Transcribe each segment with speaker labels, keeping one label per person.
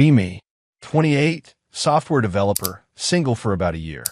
Speaker 1: Me, 28, software developer, single for about a year.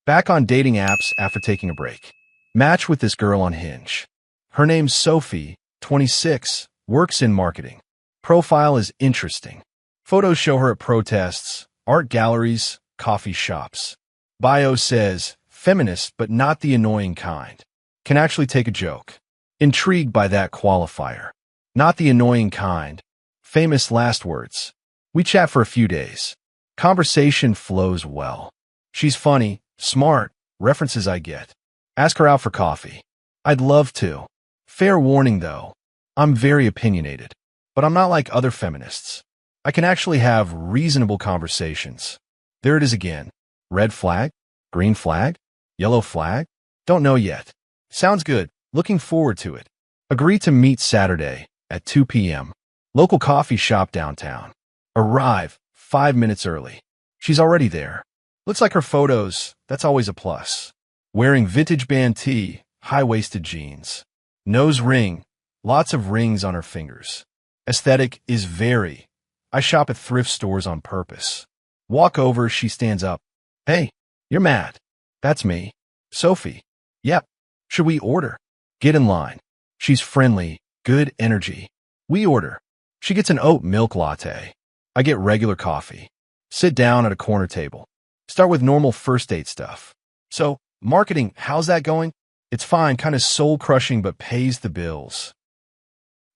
Speaker 1: Back on dating apps after taking a break. Match with this girl on Hinge. Her name's Sophie, 26, works in marketing. Profile is interesting. Photos show her at protests, art galleries, coffee shops. Bio says, feminist but not the annoying kind. Can actually take a joke. Intrigued by that qualifier. Not the annoying kind. Famous last words. We chat for a few days. Conversation flows well. She's funny, smart, references I get. Ask her out for coffee. I'd love to. Fair warning though, I'm very opinionated. But I'm not like other feminists. I can actually have reasonable conversations. There it is again. Red flag? Green flag? Yellow flag? Don't know yet. Sounds good. Looking forward to it. Agree to meet Saturday at 2 p.m. Local coffee shop downtown. Arrive 5 minutes early. She's already there. Looks like her photos. That's always a plus. Wearing vintage band tee, high-waisted jeans. Nose ring. Lots of rings on her fingers. Aesthetic is very. I shop at thrift stores on purpose. Walk over, she stands up. Hey, you're mad. That's me. Sophie. Yep. Should we order? Get in line. She's friendly, good energy. We order. She gets an oat milk latte. I get regular coffee. Sit down at a corner table. Start with normal first date stuff. So, marketing, how's that going? It's fine, kind of soul-crushing, but pays the bills.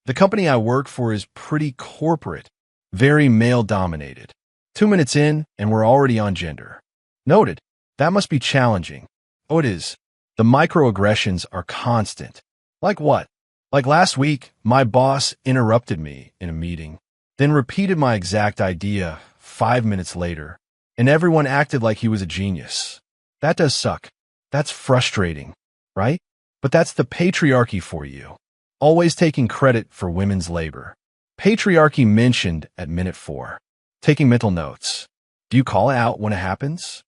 Speaker 1: The company I work for is pretty corporate, very male-dominated. 2 minutes in, and we're already on gender. Noted. That must be challenging. Oh, it is. The microaggressions are constant. Like what? Like last week, my boss interrupted me in a meeting, then repeated my exact idea 5 minutes later, and everyone acted like he was a genius. That does suck. That's frustrating, right? But that's the patriarchy for you. Always taking credit for women's labor. Patriarchy mentioned at minute 4. Taking mental notes. Do you call it out when it happens?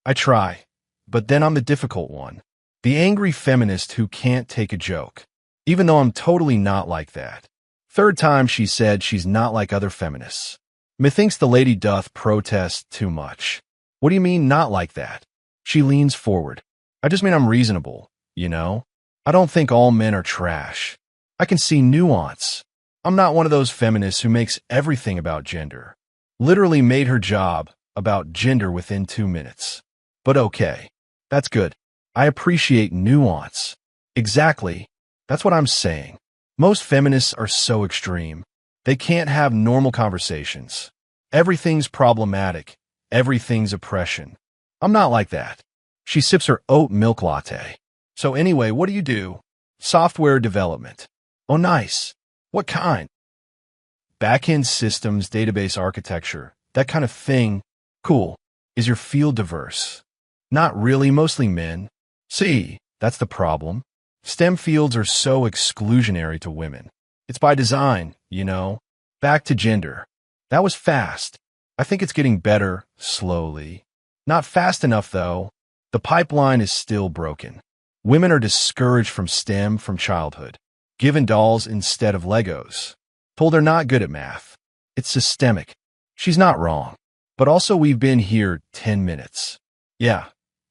Speaker 1: I try, but then I'm the difficult one. The angry feminist who can't take a joke, even though I'm totally not like that. Third time she said she's not like other feminists. Methinks the lady doth protest too much. What do you mean not like that? She leans forward. I just mean I'm reasonable, you know? I don't think all men are trash. I can see nuance. I'm not one of those feminists who makes everything about gender. Literally made her job about gender within 2 minutes. But okay. That's good. I appreciate nuance. Exactly. That's what I'm saying. Most feminists are so extreme. They can't have normal conversations. Everything's problematic. Everything's oppression. I'm not like that. She sips her oat milk latte. So anyway, what do you do? Software development. Oh, nice. What kind? Back-end systems, database architecture, that kind of thing. Cool. Is your field diverse? Not really, mostly men. See, that's the problem. STEM fields are so exclusionary to women. It's by design, you know. Back to gender. That was fast. I think it's getting better, slowly. Not fast enough, though. The pipeline is still broken. Women are discouraged from STEM from childhood. Given dolls instead of Legos. Told they're not good at math. It's systemic. She's not wrong. But also we've been here 10 minutes. Yeah,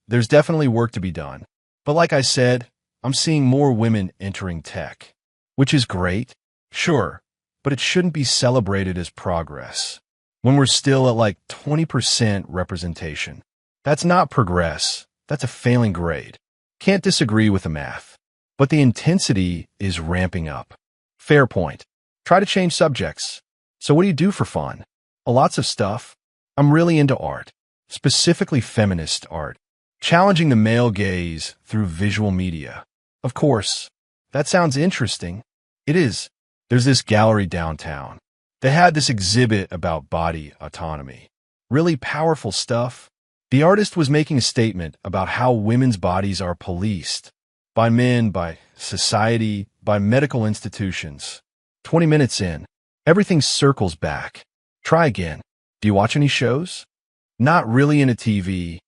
Speaker 1: there's definitely work to be done. But like I said, I'm seeing more women entering tech. Which is great, sure, but it shouldn't be celebrated as progress. When we're still at like 20% representation. That's not progress. That's a failing grade. Can't disagree with the math. But the intensity is ramping up. Fair point. Try to change subjects. So what do you do for fun? Lots of stuff. I'm really into art. Specifically feminist art. Challenging the male gaze through visual media. Of course. That sounds interesting. It is. There's this gallery downtown. They had this exhibit about body autonomy. Really powerful stuff. The artist was making a statement about how women's bodies are policed. By men, by society, by medical institutions. 20 minutes in, everything circles back. Try again. Do you watch any shows? Not really into TV.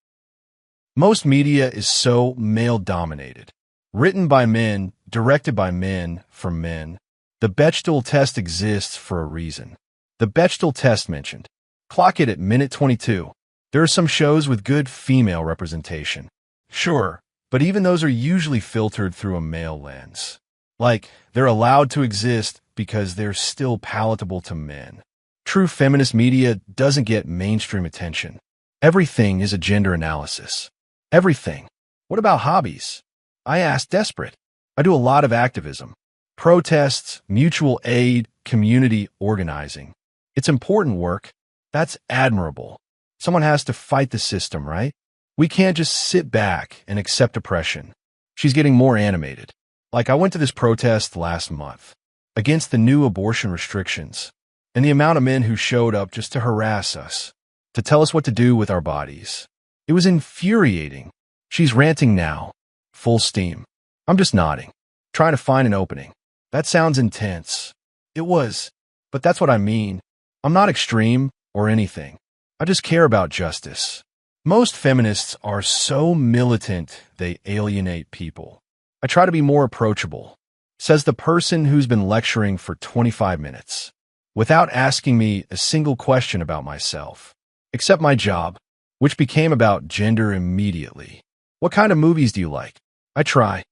Speaker 1: Most media is so male-dominated. Written by men, directed by men, for men. The Bechdel test exists for a reason. The Bechdel test mentioned Clock it at minute 22. There are some shows with good female representation. Sure, but even those are usually filtered through a male lens. Like, they're allowed to exist because they're still palatable to men. True feminist media doesn't get mainstream attention. Everything is a gender analysis. Everything. What about hobbies? I ask, desperate. I do a lot of activism. Protests, mutual aid, community organizing. It's important work. That's admirable. Someone has to fight the system, right? We can't just sit back and accept oppression. She's getting more animated. Like, I went to this protest last month against the new abortion restrictions, and the amount of men who showed up just to harass us, to tell us what to do with our bodies. It was infuriating. She's ranting now. Full steam. I'm just nodding, trying to find an opening. That sounds intense. It was, but that's what I mean. I'm not extreme or anything. I just care about justice. Most feminists are so militant they alienate people. I try to be more approachable, says the person who's been lecturing for 25 minutes, without asking me a single question about myself, except my job, which became about gender immediately. What kind of movies do you like? I try.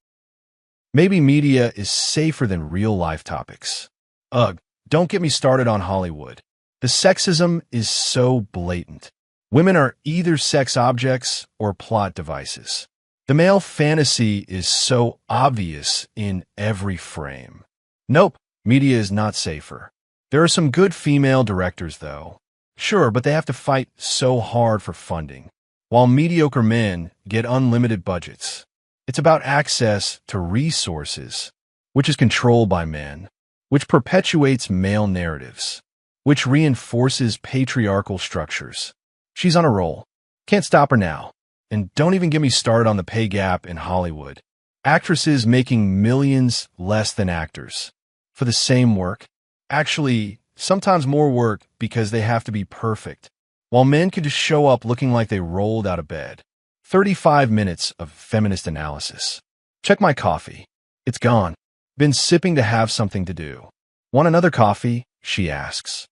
Speaker 1: Maybe media is safer than real-life topics. Ugh, don't get me started on Hollywood. The sexism is so blatant. Women are either sex objects or plot devices. The male fantasy is so obvious in every frame. Nope, media is not safer. There are some good female directors, though. Sure, but they have to fight so hard for funding, while mediocre men get unlimited budgets. It's about access to resources, which is controlled by men, which perpetuates male narratives, which reinforces patriarchal structures. She's on a roll. Can't stop her now. And don't even get me started on the pay gap in Hollywood. Actresses making millions less than actors for the same work. Actually, sometimes more work because they have to be perfect, while men can just show up looking like they rolled out of bed. 35 minutes of feminist analysis. Check my coffee. It's gone. Been sipping to have something to do. Want another coffee? She asks.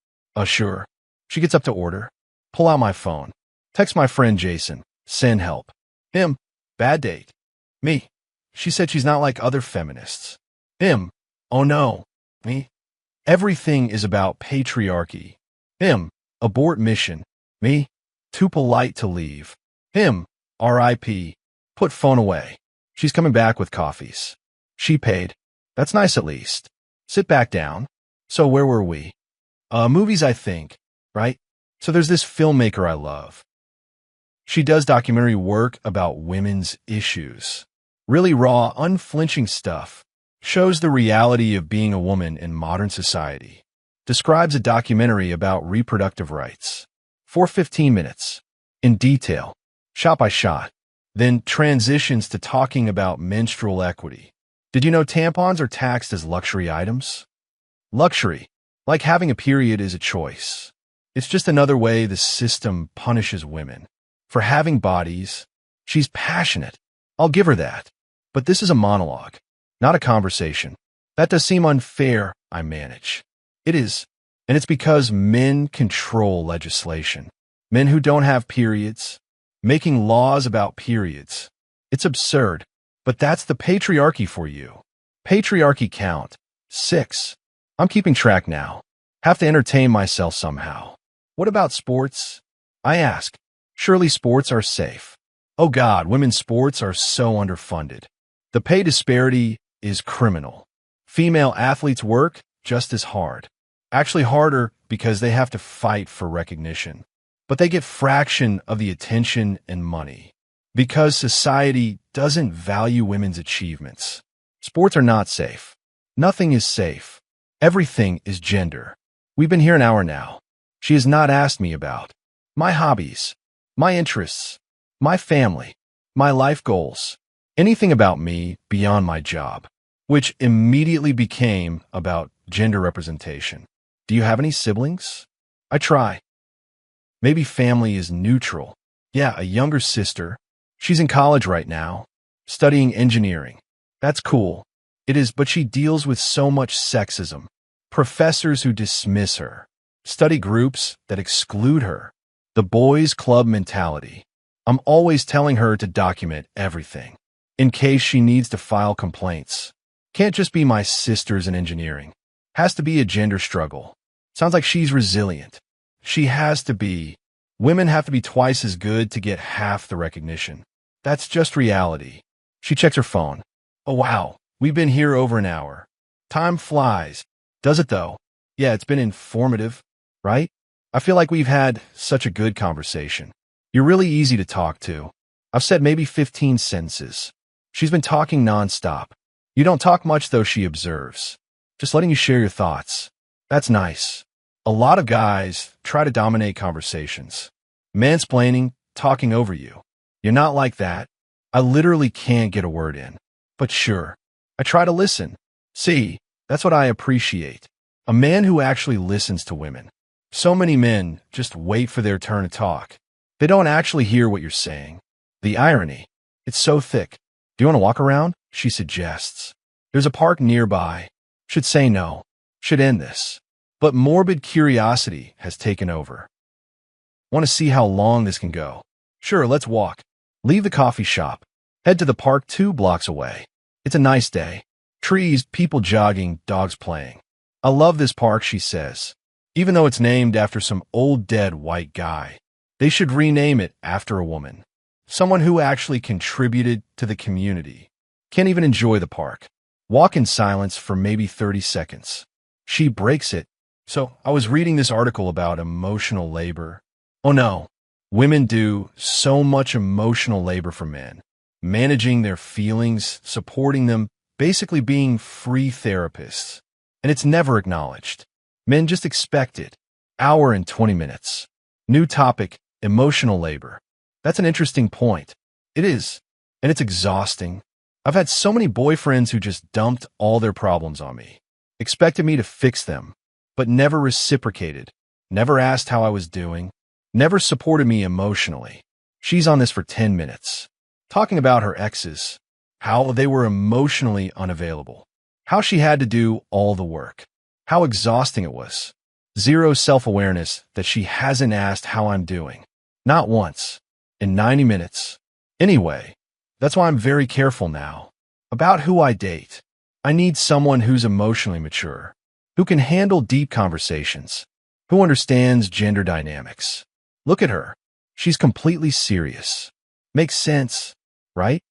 Speaker 1: Sure. She gets up to order. Pull out my phone. Text my friend Jason. Send help. Him. Bad date. Me. She said she's not like other feminists. Him. Oh no. Me. Everything is about patriarchy. Him. Abort mission. Me. Too polite to leave. Him. R.I.P. Put phone away. She's coming back with coffees. She paid. That's nice at least. Sit back down. So where were we? Movies, I think. Right? So there's this filmmaker I love. She does documentary work about women's issues. Really raw, unflinching stuff. Shows the reality of being a woman in modern society. Describes a documentary about reproductive rights. For 15 minutes. In detail. Shot by shot. Then transitions to talking about menstrual equity. Did you know tampons are taxed as luxury items? Luxury. Like having a period is a choice. It's just another way the system punishes women. For having bodies. She's passionate. I'll give her that. But this is a monologue, not a conversation. That does seem unfair, I manage. It is. And it's because men control legislation. Men who don't have periods. Making laws about periods. It's absurd. But that's the patriarchy for you. Patriarchy count. 6. I'm keeping track now. Have to entertain myself somehow. What about sports? I ask. Surely sports are safe. Oh God, women's sports are so underfunded. The pay disparity is criminal. Female athletes work just as hard. Actually harder because they have to fight for recognition. But they get fraction of the attention and money. Because society doesn't value women's achievements. Sports are not safe. Nothing is safe. Everything is gender. We've been here an hour now. She has not asked me about my hobbies, my interests, my family, my life goals, anything about me beyond my job, which immediately became about gender representation. Do you have any siblings? I try. Maybe family is neutral. Yeah, a younger sister. She's in college right now, studying engineering. That's cool. It is, but she deals with so much sexism. Professors who dismiss her. study groups that exclude her, the boys' club mentality. I'm always telling her to document everything, in case she needs to file complaints. Can't just be my sisters in engineering. Has to be a gender struggle. Sounds like she's resilient. She has to be. Women have to be twice as good to get half the recognition. That's just reality. She checks her phone. Oh wow, we've been here over an hour. Time flies. Does it though? Yeah, it's been informative, right? I feel like we've had such a good conversation. You're really easy to talk to. I've said maybe 15 sentences. She's been talking nonstop. You don't talk much though, she observes. Just letting you share your thoughts. That's nice. A lot of guys try to dominate conversations. Mansplaining, talking over you. You're not like that. I literally can't get a word in. But sure, I try to listen. See, that's what I appreciate. A man who actually listens to women. So many men just wait for their turn to talk. They don't actually hear what you're saying. The irony. It's so thick. Do you want to walk around? She suggests. There's a park nearby. Should say no. Should end this. But morbid curiosity has taken over. Want to see how long this can go? Sure, let's walk. Leave the coffee shop. Head to the park 2 blocks away. It's a nice day. Trees, people jogging, dogs playing. I love this park, she says. Even though it's named after some old dead white guy. They should rename it after a woman. Someone who actually contributed to the community. Can't even enjoy the park. Walk in silence for maybe 30 seconds. She breaks it. So, I was reading this article about emotional labor. Oh no. Women do so much emotional labor for men. Managing their feelings, supporting them, basically being free therapists. And it's never acknowledged. Men just expect it. Hour and 20 minutes. New topic, emotional labor. That's an interesting point. It is. And it's exhausting. I've had so many boyfriends who just dumped all their problems on me. Expected me to fix them, but never reciprocated. Never asked how I was doing. Never supported me emotionally. She's on this for 10 minutes. Talking about her exes. How they were emotionally unavailable. How she had to do all the work. How exhausting it was. Zero self-awareness that she hasn't asked how I'm doing. Not once. In 90 minutes. Anyway, that's why I'm very careful now. About who I date. I need someone who's emotionally mature. Who can handle deep conversations. Who understands gender dynamics. Look at her. She's completely serious. Makes sense, right?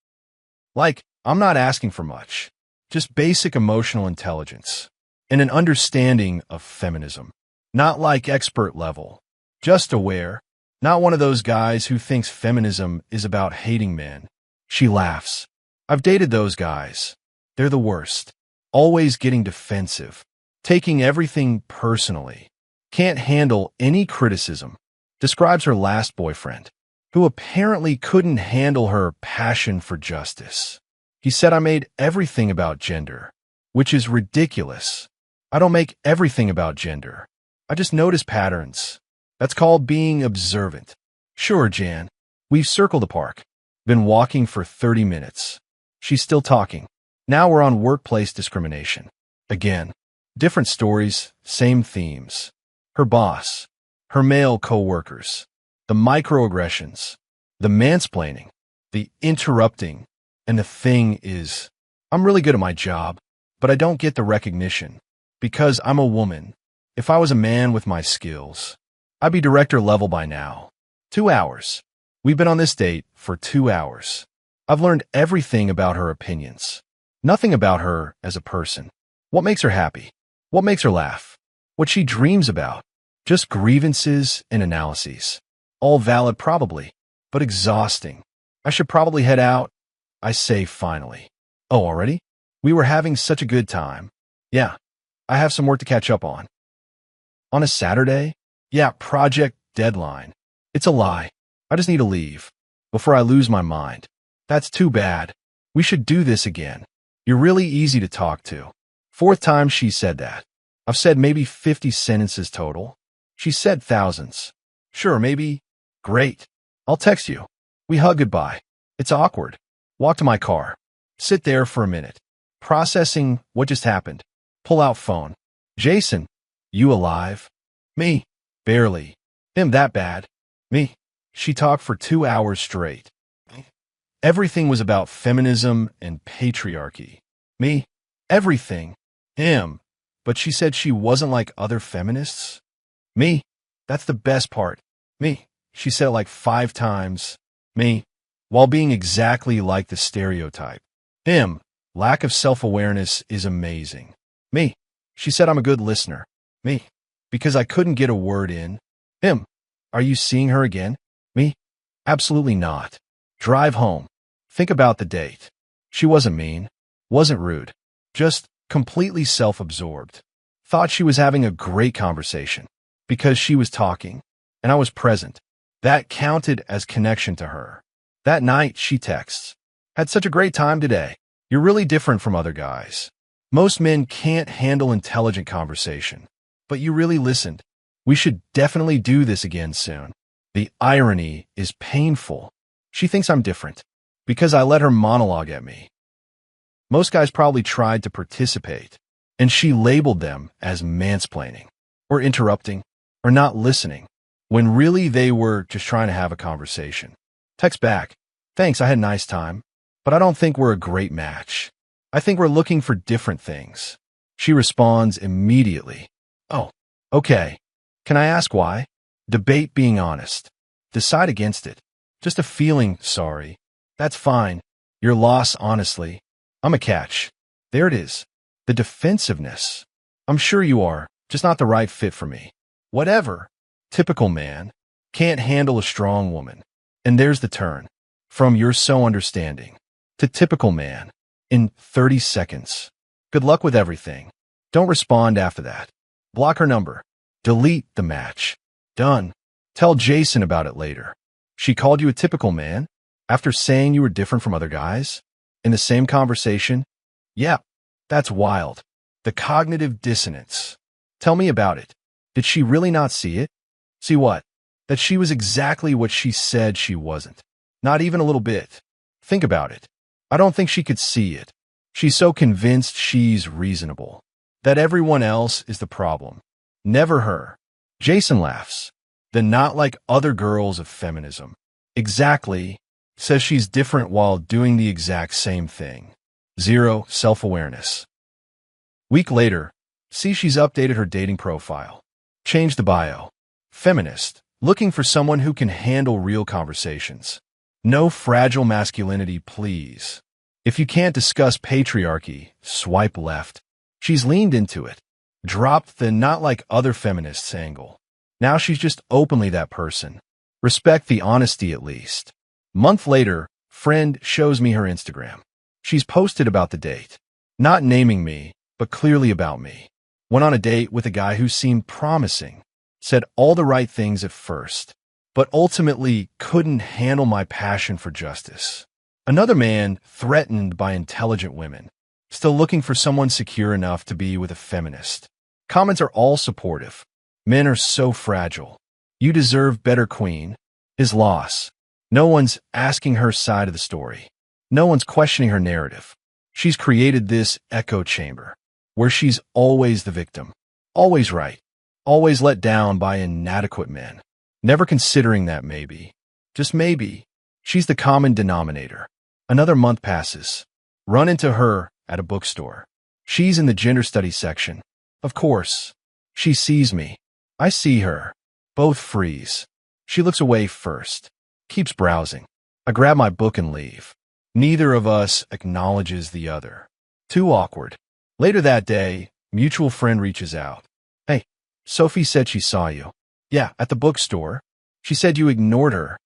Speaker 1: Like, I'm not asking for much. Just basic emotional intelligence. And an understanding of feminism. Not like expert level. Just aware. Not one of those guys who thinks feminism is about hating men. She laughs. I've dated those guys. They're the worst. Always getting defensive. Taking everything personally. Can't handle any criticism. Describes her last boyfriend, who apparently couldn't handle her passion for justice. He said I made everything about gender, which is ridiculous. I don't make everything about gender. I just notice patterns. That's called being observant. Sure, Jan. We've circled the park. Been walking for 30 minutes. She's still talking. Now we're on workplace discrimination. Again. Different stories, same themes. Her boss. Her male co-workers. The microaggressions. The mansplaining. The interrupting. And the thing is, I'm really good at my job, but I don't get the recognition. Because I'm a woman. If I was a man with my skills, I'd be director level by now. 2 hours. We've been on this date for 2 hours. I've learned everything about her opinions. Nothing about her as a person. What makes her happy? What makes her laugh? What she dreams about? Just grievances and analyses. All valid probably, but exhausting. I should probably head out. I say finally. Oh, already? We were having such a good time. Yeah, I have some work to catch up on. On a Saturday? Yeah, project deadline. It's a lie. I just need to leave before I lose my mind. That's too bad. We should do this again. You're really easy to talk to. 4th time she said that. I've said maybe 50 sentences total. She said thousands. Sure, maybe. Great. I'll text you. We hug goodbye. It's awkward. Walk to my car. Sit there for a minute. Processing what just happened. Pull out phone. Jason, you alive? Me. Barely. Him that bad. Me. She talked for 2 hours straight. Everything was about feminism and patriarchy. Me. Everything. Him. But she said she wasn't like other feminists. Me. That's the best part. Me. She said it like 5 times. Me. While being exactly like the stereotype. Him. Lack of self-awareness is amazing. Me. She said I'm a good listener. Me. Because I couldn't get a word in. Him. Are you seeing her again? Me. Absolutely not. Drive home. Think about the date. She wasn't mean. Wasn't rude. Just completely self-absorbed. Thought she was having a great conversation. Because she was talking. And I was present. That counted as connection to her. That night, she texts. Had such a great time today. You're really different from other guys. Most men can't handle intelligent conversation. But you really listened. We should definitely do this again soon. The irony is painful. She thinks I'm different. Because I let her monologue at me. Most guys probably tried to participate. And she labeled them as mansplaining. Or interrupting. Or not listening. When really they were just trying to have a conversation. Text back. Thanks, I had a nice time. But I don't think we're a great match. I think we're looking for different things. She responds immediately. Oh, okay. Can I ask why? Debate being honest. Decide against it. Just a feeling, sorry. That's fine. Your loss, honestly. I'm a catch. There it is. The defensiveness. I'm sure you are, just not the right fit for me. Whatever. Typical man. Can't handle a strong woman. And there's the turn. From you're so understanding. To typical man. In 30 seconds. Good luck with everything. Don't respond after that. Block her number. Delete the match. Done. Tell Jason about it later. She called you a typical man? After saying you were different from other guys? In the same conversation? Yeah, that's wild. The cognitive dissonance. Tell me about it. Did she really not see it? See what? That she was exactly what she said she wasn't. Not even a little bit. Think about it. I don't think she could see it. She's so convinced she's reasonable. That everyone else is the problem. Never her. Jason laughs. The not like other girls of feminism. Exactly. Says she's different while doing the exact same thing. Zero self-awareness. Week later, see she's updated her dating profile. Changed the bio. Feminist. Looking for someone who can handle real conversations. No fragile masculinity, please. If you can't discuss patriarchy, swipe left. She's leaned into it. Dropped the not like other feminists angle. Now she's just openly that person. Respect the honesty at least. Month later, friend shows me her Instagram. She's posted about the date. Not naming me, but clearly about me. Went on a date with a guy who seemed promising. Said all the right things at first, but ultimately couldn't handle my passion for justice. Another man threatened by intelligent women. Still looking for someone secure enough to be with a feminist. Comments are all supportive. Men are so fragile. You deserve better, queen. His loss. No one's asking her side of the story. No one's questioning her narrative. She's created this echo chamber, where she's always the victim. Always right. Always let down by inadequate men. Never considering that maybe, just maybe, she's the common denominator. Another month passes. Run into her at a bookstore. She's in the gender studies section. Of course. She sees me. I see her. Both freeze. She looks away first. Keeps browsing. I grab my book and leave. Neither of us acknowledges the other. Too awkward. Later that day, mutual friend reaches out. Hey, Sophie said she saw you. Yeah, at the bookstore. She said you ignored her.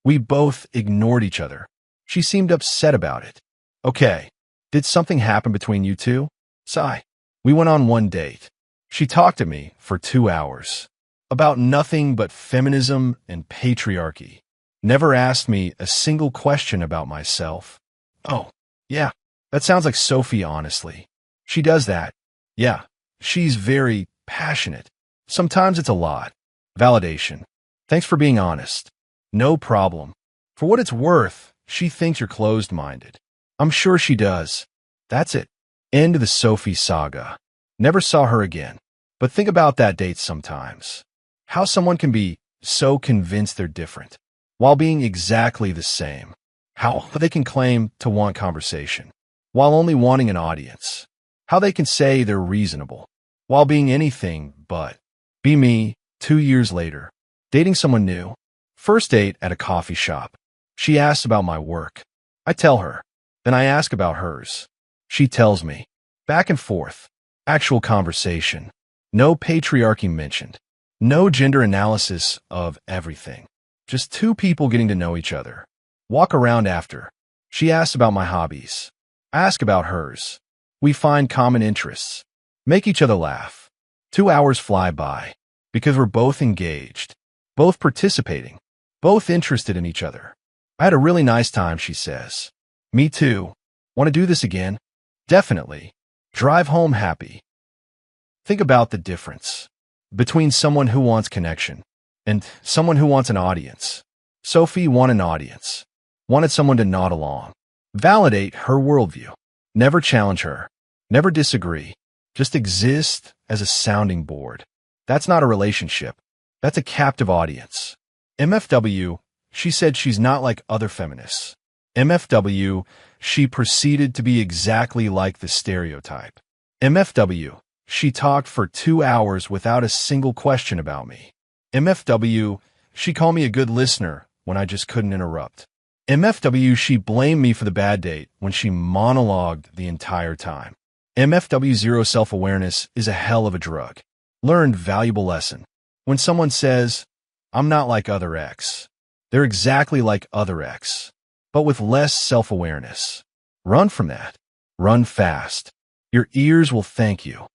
Speaker 1: We both ignored each other. She seemed upset about it. Okay. Did something happen between you two? Sigh. We went on one date. She talked to me for 2 hours. About nothing but feminism and patriarchy. Never asked me a single question about myself. Oh, yeah. That sounds like Sophie, honestly. She does that. Yeah. She's very passionate. Sometimes it's a lot. Validation. Thanks for being honest. No problem. For what it's worth, she thinks you're closed-minded. I'm sure she does. That's it. End of the Sophie saga. Never saw her again. But think about that date sometimes. How someone can be so convinced they're different, while being exactly the same. How they can claim to want conversation, while only wanting an audience. How they can say they're reasonable, while being anything but. Be me, 2 years later, dating someone new. First date at a coffee shop. She asks about my work. I tell her. Then I ask about hers. She tells me. Back and forth. Actual conversation. No patriarchy mentioned. No gender analysis of everything. Just two people getting to know each other. Walk around after. She asks about my hobbies. I ask about hers. We find common interests. Make each other laugh. 2 hours fly by. Because we're both engaged. Both participating. Both interested in each other. I had a really nice time, she says. Me too. Want to do this again? Definitely. Drive home happy. Think about the difference between someone who wants connection and someone who wants an audience. Sophie wanted an audience. Wanted someone to nod along. Validate her worldview. Never challenge her. Never disagree. Just exist as a sounding board. That's not a relationship. That's a captive audience. MFW, she said she's not like other feminists. MFW, she proceeded to be exactly like the stereotype. MFW, she talked for 2 hours without a single question about me. MFW, she called me a good listener when I just couldn't interrupt. MFW, she blamed me for the bad date when she monologued the entire time. MFW zero self-awareness is a hell of a drug. Learned valuable lesson. When someone says, I'm not like other X, they're exactly like other X, but with less self-awareness. Run from that. Run fast. Your ears will thank you.